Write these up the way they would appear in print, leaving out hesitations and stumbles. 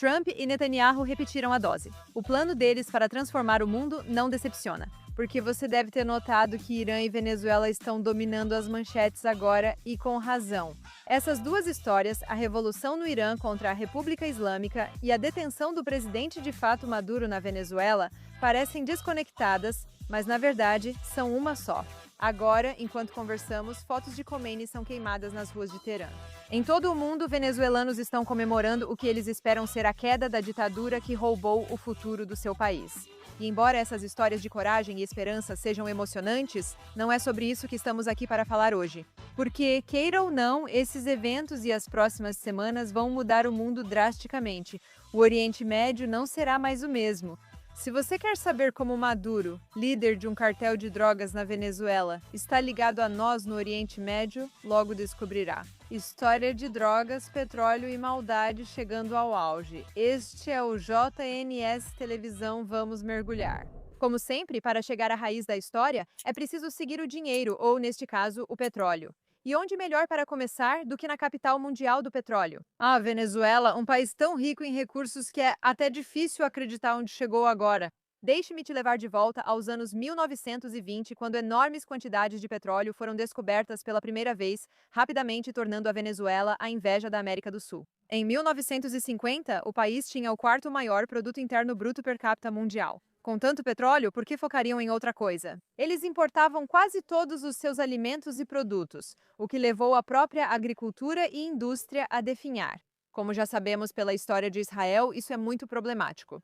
Trump e Netanyahu repetiram a dose. O plano deles para transformar o mundo não decepciona, porque você deve ter notado que Irã e Venezuela estão dominando as manchetes agora e com razão. Essas duas histórias, a revolução no Irã contra a República Islâmica e a detenção do presidente de fato Maduro na Venezuela, parecem desconectadas, mas na verdade são uma só. Agora, enquanto conversamos, fotos de Khomeini são queimadas nas ruas de Teherã. Em todo o mundo, venezuelanos estão comemorando o que eles esperam ser a queda da ditadura que roubou o futuro do seu país. E embora essas histórias de coragem e esperança sejam emocionantes, não é sobre isso que estamos aqui para falar hoje. Porque, queira ou não, esses eventos e as próximas semanas vão mudar o mundo drasticamente. O Oriente Médio não será mais o mesmo. Se você quer saber como Maduro, líder de um cartel de drogas na Venezuela, está ligado a nós no Oriente Médio, logo descobrirá. História de drogas, petróleo e maldade chegando ao auge. Este é o JNS Televisão Vamos Mergulhar. Como sempre, para chegar à raiz da história, é preciso seguir o dinheiro, ou, neste caso, o petróleo. E onde melhor para começar do que na capital mundial do petróleo? Ah, Venezuela, um país tão rico em recursos que é até difícil acreditar onde chegou agora. Deixe-me te levar de volta aos anos 1920, quando enormes quantidades de petróleo foram descobertas pela primeira vez, rapidamente tornando a Venezuela a inveja da América do Sul. Em 1950, o país tinha o quarto maior produto interno bruto per capita mundial. Com tanto petróleo, por que focariam em outra coisa? Eles importavam quase todos os seus alimentos e produtos, o que levou a própria agricultura e indústria a definhar. Como já sabemos pela história de Israel, isso é muito problemático.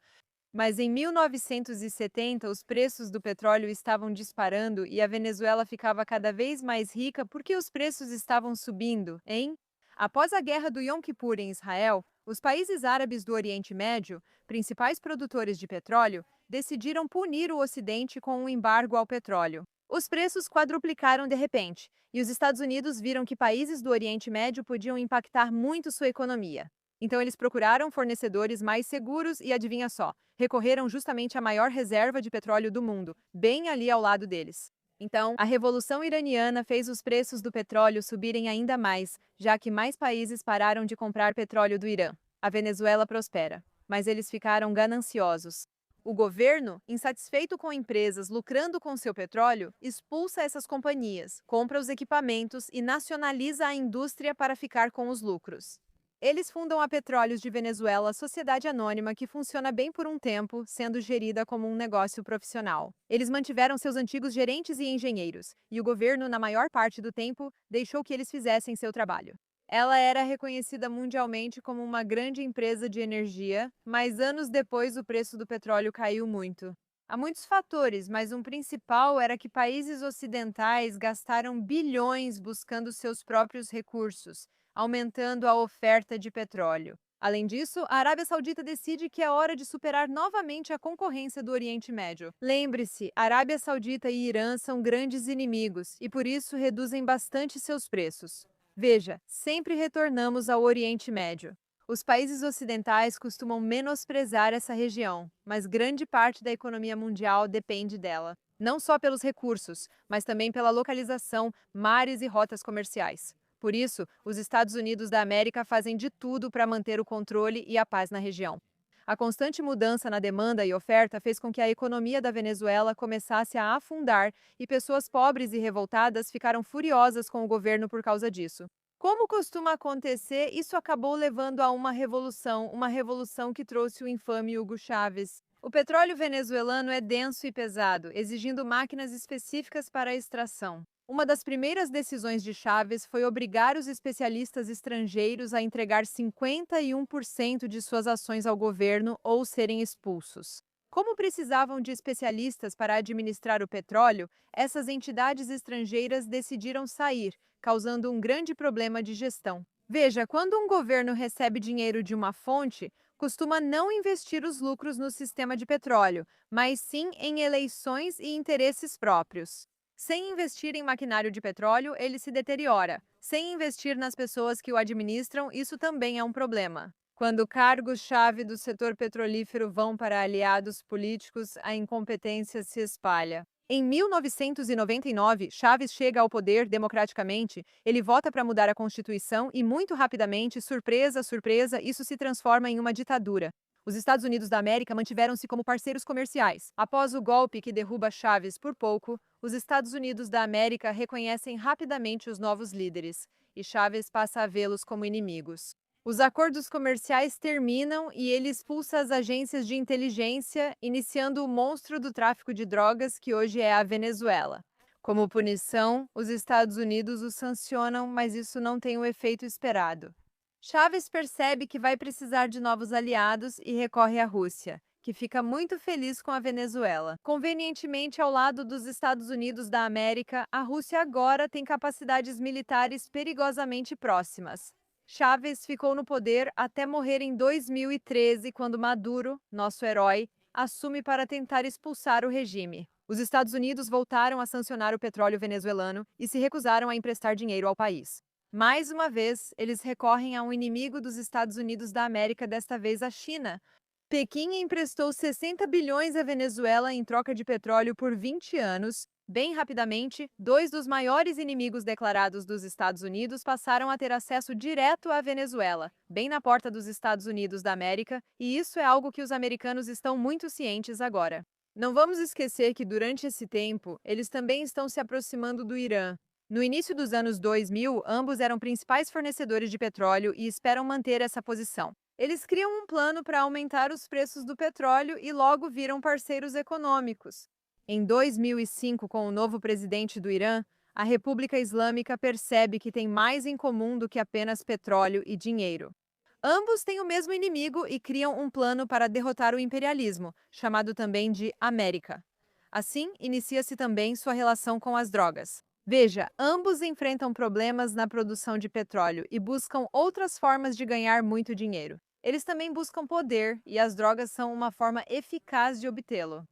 Mas em 1970, os preços do petróleo estavam disparando e a Venezuela ficava cada vez mais rica porque os preços estavam subindo, hein? Após a guerra do Yom Kippur em Israel, os países árabes do Oriente Médio, principais produtores de petróleo, decidiram punir o Ocidente com um embargo ao petróleo. Os preços quadruplicaram de repente, e os Estados Unidos viram que países do Oriente Médio podiam impactar muito sua economia. Então eles procuraram fornecedores mais seguros e, adivinha só, recorreram justamente à maior reserva de petróleo do mundo, bem ali ao lado deles. Então, a Revolução Iraniana fez os preços do petróleo subirem ainda mais, já que mais países pararam de comprar petróleo do Irã. A Venezuela prospera, mas eles ficaram gananciosos. O governo, insatisfeito com empresas lucrando com seu petróleo, expulsa essas companhias, compra os equipamentos e nacionaliza a indústria para ficar com os lucros. Eles fundam a Petróleos de Venezuela, sociedade anônima que funciona bem por um tempo, sendo gerida como um negócio profissional. Eles mantiveram seus antigos gerentes e engenheiros, e o governo, na maior parte do tempo, deixou que eles fizessem seu trabalho. Ela era reconhecida mundialmente como uma grande empresa de energia, mas anos depois o preço do petróleo caiu muito. Há muitos fatores, mas um principal era que países ocidentais gastaram bilhões buscando seus próprios recursos, aumentando a oferta de petróleo. Além disso, a Arábia Saudita decide que é hora de superar novamente a concorrência do Oriente Médio. Lembre-se, Arábia Saudita e Irã são grandes inimigos e por isso reduzem bastante seus preços. Veja, sempre retornamos ao Oriente Médio. Os países ocidentais costumam menosprezar essa região, mas grande parte da economia mundial depende dela. Não só pelos recursos, mas também pela localização, mares e rotas comerciais. Por isso, os Estados Unidos da América fazem de tudo para manter o controle e a paz na região. A constante mudança na demanda e oferta fez com que a economia da Venezuela começasse a afundar e pessoas pobres e revoltadas ficaram furiosas com o governo por causa disso. Como costuma acontecer, isso acabou levando a uma revolução que trouxe o infame Hugo Chávez. O petróleo venezuelano é denso e pesado, exigindo máquinas específicas para a extração. Uma das primeiras decisões de Chávez foi obrigar os especialistas estrangeiros a entregar 51% de suas ações ao governo ou serem expulsos. Como precisavam de especialistas para administrar o petróleo, essas entidades estrangeiras decidiram sair, causando um grande problema de gestão. Veja, quando um governo recebe dinheiro de uma fonte, costuma não investir os lucros no sistema de petróleo, mas sim em eleições e interesses próprios. Sem investir em maquinário de petróleo, ele se deteriora. Sem investir nas pessoas que o administram, isso também é um problema. Quando cargos-chave do setor petrolífero vão para aliados políticos, a incompetência se espalha. Em 1999, Chávez chega ao poder democraticamente, ele vota para mudar a Constituição e, muito rapidamente, surpresa, surpresa, isso se transforma em uma ditadura. Os Estados Unidos da América mantiveram-se como parceiros comerciais. Após o golpe que derruba Chávez por pouco, os Estados Unidos da América reconhecem rapidamente os novos líderes, e Chávez passa a vê-los como inimigos. Os acordos comerciais terminam e ele expulsa as agências de inteligência, iniciando o monstro do tráfico de drogas que hoje é a Venezuela. Como punição, os Estados Unidos o sancionam, mas isso não tem o efeito esperado. Chávez percebe que vai precisar de novos aliados e recorre à Rússia, que fica muito feliz com a Venezuela. Convenientemente ao lado dos Estados Unidos da América, a Rússia agora tem capacidades militares perigosamente próximas. Chávez ficou no poder até morrer em 2013, quando Maduro, nosso herói, assume para tentar expulsar o regime. Os Estados Unidos voltaram a sancionar o petróleo venezuelano e se recusaram a emprestar dinheiro ao país. Mais uma vez, eles recorrem a um inimigo dos Estados Unidos da América, desta vez a China. Pequim emprestou 60 bilhões à Venezuela em troca de petróleo por 20 anos. Bem rapidamente, dois dos maiores inimigos declarados dos Estados Unidos passaram a ter acesso direto à Venezuela, bem na porta dos Estados Unidos da América, e isso é algo que os americanos estão muito cientes agora. Não vamos esquecer que durante esse tempo, eles também estão se aproximando do Irã. No início dos anos 2000, ambos eram principais fornecedores de petróleo e esperam manter essa posição. Eles criam um plano para aumentar os preços do petróleo e logo viram parceiros econômicos. Em 2005, com o novo presidente do Irã, a República Islâmica percebe que tem mais em comum do que apenas petróleo e dinheiro. Ambos têm o mesmo inimigo e criam um plano para derrotar o imperialismo, chamado também de América. Assim, inicia-se também sua relação com as drogas. Veja, ambos enfrentam problemas na produção de petróleo e buscam outras formas de ganhar muito dinheiro. Eles também buscam poder e as drogas são uma forma eficaz de obtê-lo.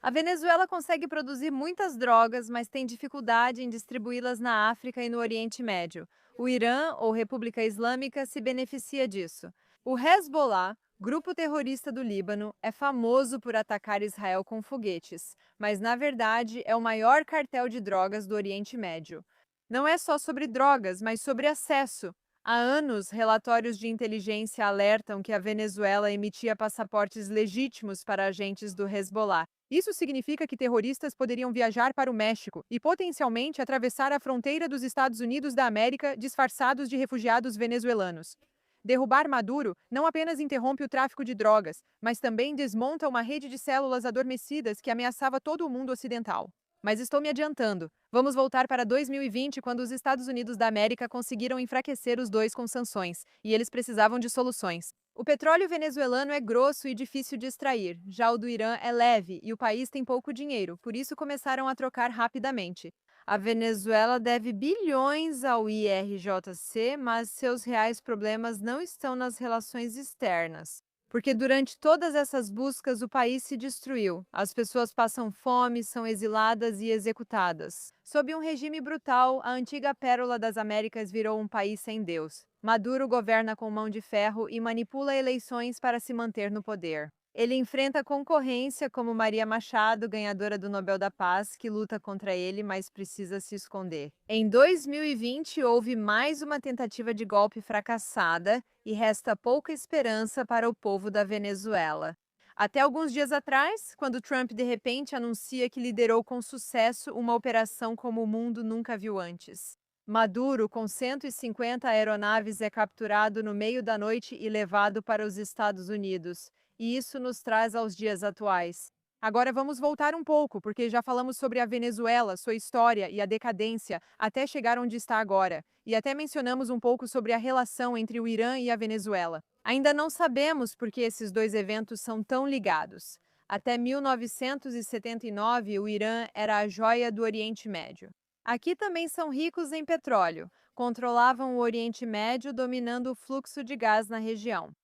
A Venezuela consegue produzir muitas drogas, mas tem dificuldade em distribuí-las na África e no Oriente Médio. O Irã, ou República Islâmica, se beneficia disso. O Hezbollah, grupo terrorista do Líbano, é famoso por atacar Israel com foguetes, mas na verdade é o maior cartel de drogas do Oriente Médio. Não é só sobre drogas, mas sobre acesso. Há anos, relatórios de inteligência alertam que a Venezuela emitia passaportes legítimos para agentes do Hezbollah. Isso significa que terroristas poderiam viajar para o México e potencialmente atravessar a fronteira dos Estados Unidos da América disfarçados de refugiados venezuelanos. Derrubar Maduro não apenas interrompe o tráfico de drogas, mas também desmonta uma rede de células adormecidas que ameaçava todo o mundo ocidental. Mas estou me adiantando. Vamos voltar para 2020, quando os Estados Unidos da América conseguiram enfraquecer os dois com sanções, e eles precisavam de soluções. O petróleo venezuelano é grosso e difícil de extrair, já o do Irã é leve e o país tem pouco dinheiro, por isso começaram a trocar rapidamente. A Venezuela deve bilhões ao IRJC, mas seus reais problemas não estão nas relações externas. Porque durante todas essas buscas o país se destruiu. As pessoas passam fome, são exiladas e executadas. Sob um regime brutal, a antiga pérola das Américas virou um país sem Deus. Maduro governa com mão de ferro e manipula eleições para se manter no poder. Ele enfrenta concorrência como Maria Machado, ganhadora do Nobel da Paz, que luta contra ele, mas precisa se esconder. Em 2020, houve mais uma tentativa de golpe fracassada e resta pouca esperança para o povo da Venezuela. Até alguns dias atrás, quando Trump de repente anuncia que liderou com sucesso uma operação como o mundo nunca viu antes. Maduro, com 150 aeronaves, é capturado no meio da noite e levado para os Estados Unidos. E isso nos traz aos dias atuais. Agora vamos voltar um pouco, porque já falamos sobre a Venezuela, sua história e a decadência, até chegar onde está agora. E até mencionamos um pouco sobre a relação entre o Irã e a Venezuela. Ainda não sabemos por que esses dois eventos são tão ligados. Até 1979, o Irã era a joia do Oriente Médio. Aqui também são ricos em petróleo, controlavam o Oriente Médio, dominando o fluxo de gás na região.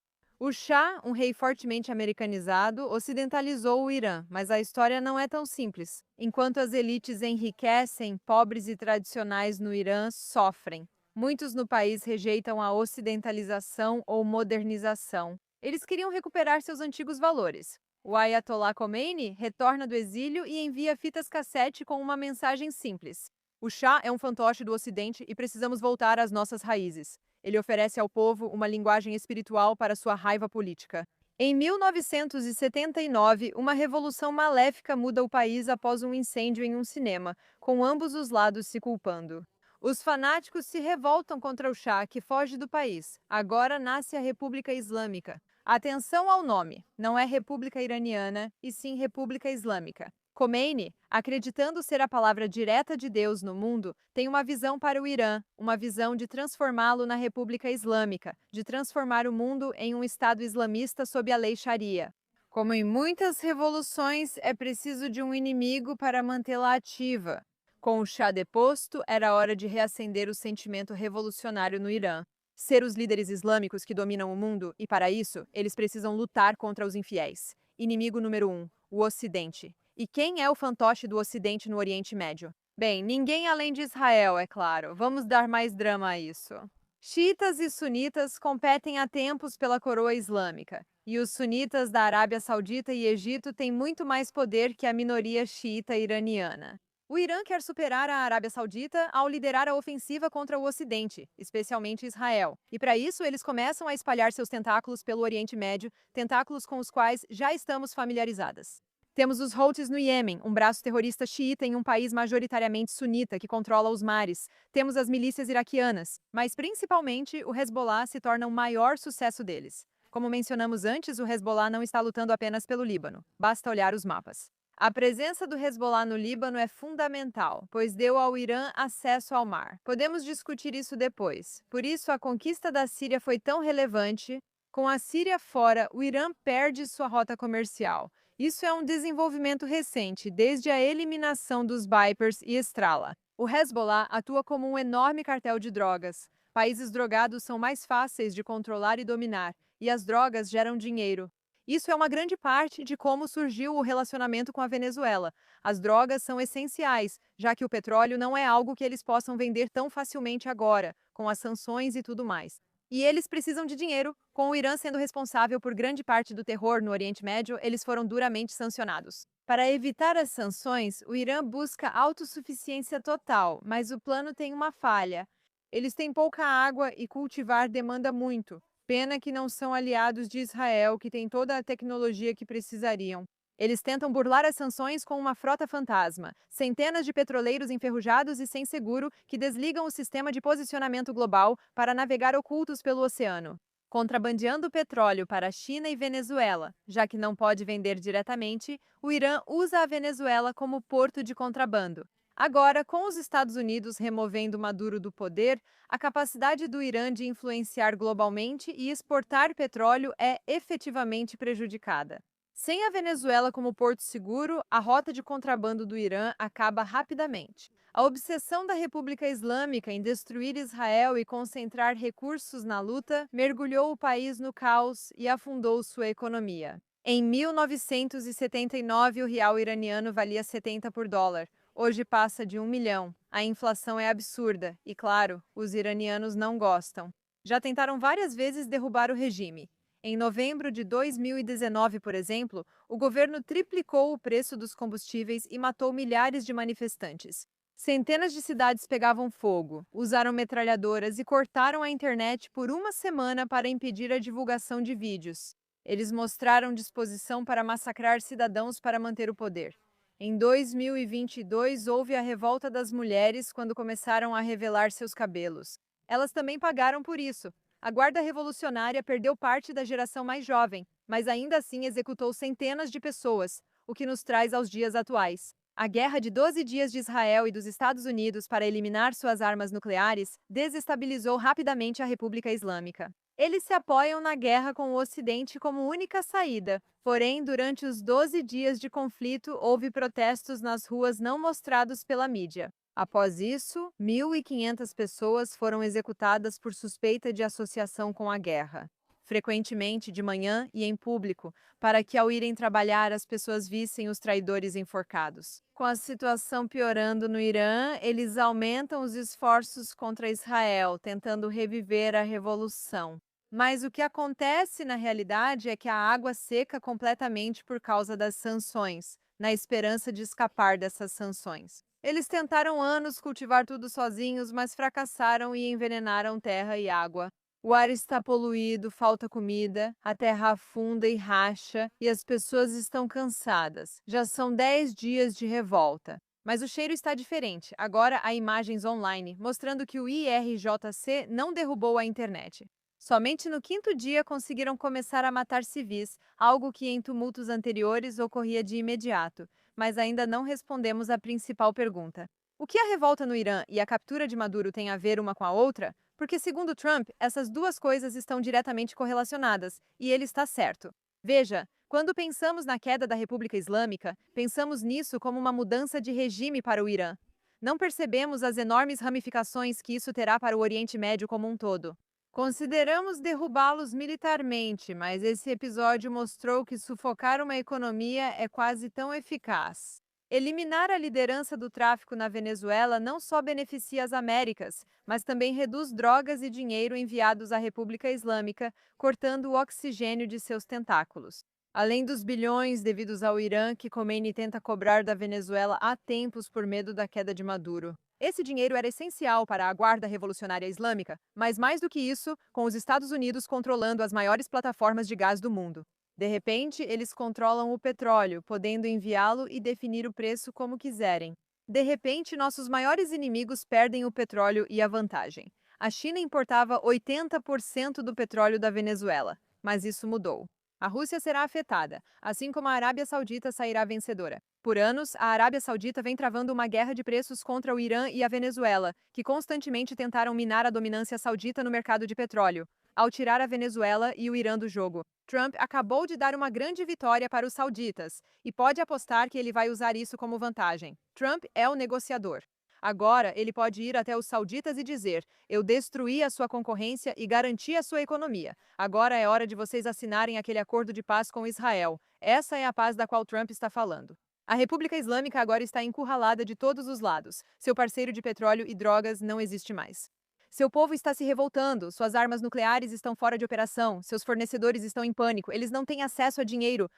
O Shah, um rei fortemente americanizado, ocidentalizou o Irã, mas a história não é tão simples. Enquanto as elites enriquecem, pobres e tradicionais no Irã sofrem. Muitos no país rejeitam a ocidentalização ou modernização. Eles queriam recuperar seus antigos valores. O Ayatollah Khomeini retorna do exílio e envia fitas cassete com uma mensagem simples: o chá é um fantoche do Ocidente e precisamos voltar às nossas raízes. Ele oferece ao povo uma linguagem espiritual para sua raiva política. Em 1979, uma revolução maléfica muda o país após um incêndio em um cinema, com ambos os lados se culpando. Os fanáticos se revoltam contra o Shah, que foge do país. Agora nasce a República Islâmica. Atenção ao nome, não é República Iraniana, e sim República Islâmica. Khomeini, acreditando ser a palavra direta de Deus no mundo, tem uma visão para o Irã, uma visão de transformá-lo na República Islâmica, de transformar o mundo em um Estado islamista sob a lei Sharia. Como em muitas revoluções, é preciso de um inimigo para mantê-la ativa. Com o Shah deposto, era hora de reacender o sentimento revolucionário no Irã. Ser os líderes islâmicos que dominam o mundo, e para isso, eles precisam lutar contra os infiéis. Inimigo número 1, o Ocidente. E quem é o fantoche do Ocidente no Oriente Médio? Bem, ninguém além de Israel, é claro. Vamos dar mais drama a isso. Xiitas e sunitas competem há tempos pela coroa islâmica. E os sunitas da Arábia Saudita e Egito têm muito mais poder que a minoria xiita iraniana. O Irã quer superar a Arábia Saudita ao liderar a ofensiva contra o Ocidente, especialmente Israel. E para isso, eles começam a espalhar seus tentáculos pelo Oriente Médio, tentáculos com os quais já estamos familiarizadas. Temos os Houthis no Iêmen, um braço terrorista xiita em um país majoritariamente sunita que controla os mares. Temos as milícias iraquianas, mas principalmente o Hezbollah se torna o maior sucesso deles. Como mencionamos antes, o Hezbollah não está lutando apenas pelo Líbano, basta olhar os mapas. A presença do Hezbollah no Líbano é fundamental, pois deu ao Irã acesso ao mar. Podemos discutir isso depois. Por isso, a conquista da Síria foi tão relevante. Com a Síria fora, o Irã perde sua rota comercial. Isso é um desenvolvimento recente, desde a eliminação dos Vipers e Estrala. O Hezbollah atua como um enorme cartel de drogas. Países drogados são mais fáceis de controlar e dominar, e as drogas geram dinheiro. Isso é uma grande parte de como surgiu o relacionamento com a Venezuela. As drogas são essenciais, já que o petróleo não é algo que eles possam vender tão facilmente agora, com as sanções e tudo mais. E eles precisam de dinheiro. Com o Irã sendo responsável por grande parte do terror no Oriente Médio, eles foram duramente sancionados. Para evitar as sanções, o Irã busca autossuficiência total, mas o plano tem uma falha. Eles têm pouca água e cultivar demanda muito. Pena que não são aliados de Israel, que tem toda a tecnologia que precisariam. Eles tentam burlar as sanções com uma frota fantasma, centenas de petroleiros enferrujados e sem seguro que desligam o sistema de posicionamento global para navegar ocultos pelo oceano. Contrabandeando petróleo para a China e Venezuela, já que não pode vender diretamente, o Irã usa a Venezuela como porto de contrabando. Agora, com os Estados Unidos removendo Maduro do poder, a capacidade do Irã de influenciar globalmente e exportar petróleo é efetivamente prejudicada. Sem a Venezuela como porto seguro, a rota de contrabando do Irã acaba rapidamente. A obsessão da República Islâmica em destruir Israel e concentrar recursos na luta mergulhou o país no caos e afundou sua economia. Em 1979, o real iraniano valia 70 por dólar. Hoje passa de 1 milhão. A inflação é absurda e, claro, os iranianos não gostam. Já tentaram várias vezes derrubar o regime. Em novembro de 2019, por exemplo, o governo triplicou o preço dos combustíveis e matou milhares de manifestantes. Centenas de cidades pegavam fogo, usaram metralhadoras e cortaram a internet por uma semana para impedir a divulgação de vídeos. Eles mostraram disposição para massacrar cidadãos para manter o poder. Em 2022, houve a revolta das mulheres quando começaram a revelar seus cabelos. Elas também pagaram por isso. A Guarda Revolucionária perdeu parte da geração mais jovem, mas ainda assim executou centenas de pessoas, o que nos traz aos dias atuais. A Guerra de 12 Dias de Israel e dos Estados Unidos para eliminar suas armas nucleares desestabilizou rapidamente a República Islâmica. Eles se apoiam na guerra com o Ocidente como única saída. Porém, durante os 12 dias de conflito, houve protestos nas ruas não mostrados pela mídia. Após isso, 1.500 pessoas foram executadas por suspeita de associação com a guerra, frequentemente de manhã e em público, para que ao irem trabalhar as pessoas vissem os traidores enforcados. Com a situação piorando no Irã, eles aumentam os esforços contra Israel, tentando reviver a revolução. Mas o que acontece na realidade é que a água seca completamente por causa das sanções, na esperança de escapar dessas sanções. Eles tentaram anos cultivar tudo sozinhos, mas fracassaram e envenenaram terra e água. O ar está poluído, falta comida, a terra afunda e racha, e as pessoas estão cansadas. Já são 10 dias de revolta. Mas o cheiro está diferente. Agora há imagens online mostrando que o IRJC não derrubou a internet. Somente no quinto dia conseguiram começar a matar civis, algo que em tumultos anteriores ocorria de imediato. Mas ainda não respondemos à principal pergunta. O que a revolta no Irã e a captura de Maduro têm a ver uma com a outra? Porque, segundo Trump, essas duas coisas estão diretamente correlacionadas, e ele está certo. Veja, quando pensamos na queda da República Islâmica, pensamos nisso como uma mudança de regime para o Irã. Não percebemos as enormes ramificações que isso terá para o Oriente Médio como um todo. Consideramos derrubá-los militarmente, mas esse episódio mostrou que sufocar uma economia é quase tão eficaz. Eliminar a liderança do tráfico na Venezuela não só beneficia as Américas, mas também reduz drogas e dinheiro enviados à República Islâmica, cortando o oxigênio de seus tentáculos. Além dos bilhões devidos ao Irã que Khomeini tenta cobrar da Venezuela há tempos por medo da queda de Maduro. Esse dinheiro era essencial para a Guarda Revolucionária Islâmica, mas mais do que isso, com os Estados Unidos controlando as maiores plataformas de gás do mundo. De repente, eles controlam o petróleo, podendo enviá-lo e definir o preço como quiserem. De repente, nossos maiores inimigos perdem o petróleo e a vantagem. A China importava 80% do petróleo da Venezuela, mas isso mudou. A Rússia será afetada, assim como a Arábia Saudita sairá vencedora. Por anos, a Arábia Saudita vem travando uma guerra de preços contra o Irã e a Venezuela, que constantemente tentaram minar a dominância saudita no mercado de petróleo. Ao tirar a Venezuela e o Irã do jogo, Trump acabou de dar uma grande vitória para os sauditas e pode apostar que ele vai usar isso como vantagem. Trump é o negociador. Agora, ele pode ir até os sauditas e dizer: eu destruí a sua concorrência e garanti a sua economia. Agora é hora de vocês assinarem aquele acordo de paz com Israel. Essa é a paz da qual Trump está falando. A República Islâmica agora está encurralada de todos os lados. Seu parceiro de petróleo e drogas não existe mais. Seu povo está se revoltando, suas armas nucleares estão fora de operação, seus fornecedores estão em pânico, eles não têm acesso a dinheiro.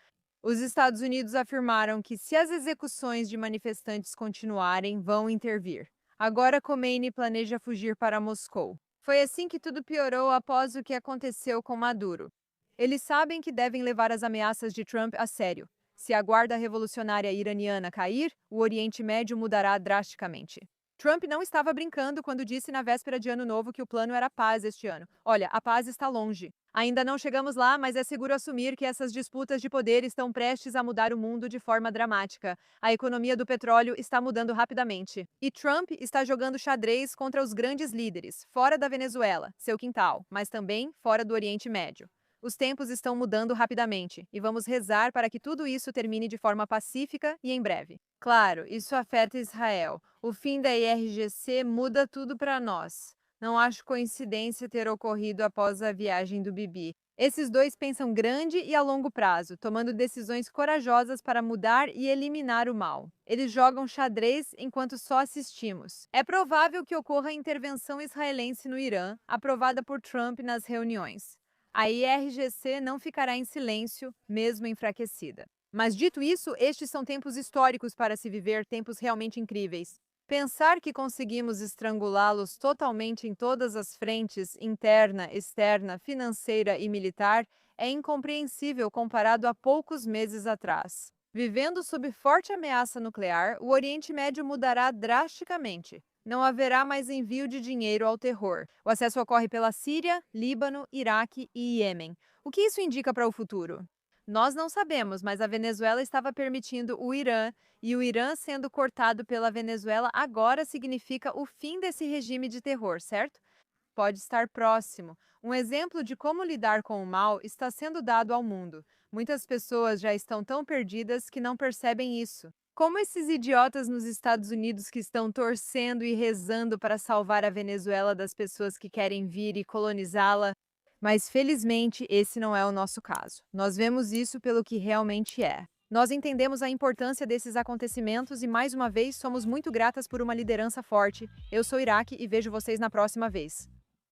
Os Estados Unidos afirmaram que, se as execuções de manifestantes continuarem, vão intervir. Agora Khomeini planeja fugir para Moscou. Foi assim que tudo piorou após o que aconteceu com Maduro. Eles sabem que devem levar as ameaças de Trump a sério. Se a Guarda Revolucionária Iraniana cair, o Oriente Médio mudará drasticamente. Trump não estava brincando quando disse na véspera de Ano Novo que o plano era paz este ano. Olha, a paz está longe. Ainda não chegamos lá, mas é seguro assumir que essas disputas de poder estão prestes a mudar o mundo de forma dramática. A economia do petróleo está mudando rapidamente. E Trump está jogando xadrez contra os grandes líderes, fora da Venezuela, seu quintal, mas também fora do Oriente Médio. Os tempos estão mudando rapidamente e vamos rezar para que tudo isso termine de forma pacífica e em breve. Claro, isso afeta Israel. O fim da IRGC muda tudo para nós. Não acho coincidência ter ocorrido após a viagem do Bibi. Esses dois pensam grande e a longo prazo, tomando decisões corajosas para mudar e eliminar o mal. Eles jogam xadrez enquanto só assistimos. É provável que ocorra intervenção israelense no Irã, aprovada por Trump nas reuniões. A IRGC não ficará em silêncio, mesmo enfraquecida. Mas dito isso, estes são tempos históricos para se viver, tempos realmente incríveis. Pensar que conseguimos estrangulá-los totalmente em todas as frentes, interna, externa, financeira e militar, é incompreensível comparado a poucos meses atrás. Vivendo sob forte ameaça nuclear, o Oriente Médio mudará drasticamente. Não haverá mais envio de dinheiro ao terror. O acesso ocorre pela Síria, Líbano, Iraque e Iêmen. O que isso indica para o futuro? Nós não sabemos, mas a Venezuela estava permitindo o Irã, e o Irã sendo cortado pela Venezuela agora significa o fim desse regime de terror, certo? Pode estar próximo. Um exemplo de como lidar com o mal está sendo dado ao mundo. Muitas pessoas já estão tão perdidas que não percebem isso. Como esses idiotas nos Estados Unidos que estão torcendo e rezando para salvar a Venezuela das pessoas que querem vir e colonizá-la. Mas, felizmente, esse não é o nosso caso. Nós vemos isso pelo que realmente é. Nós entendemos a importância desses acontecimentos e, mais uma vez, somos muito gratas por uma liderança forte. Eu sou Iraque e vejo vocês na próxima vez.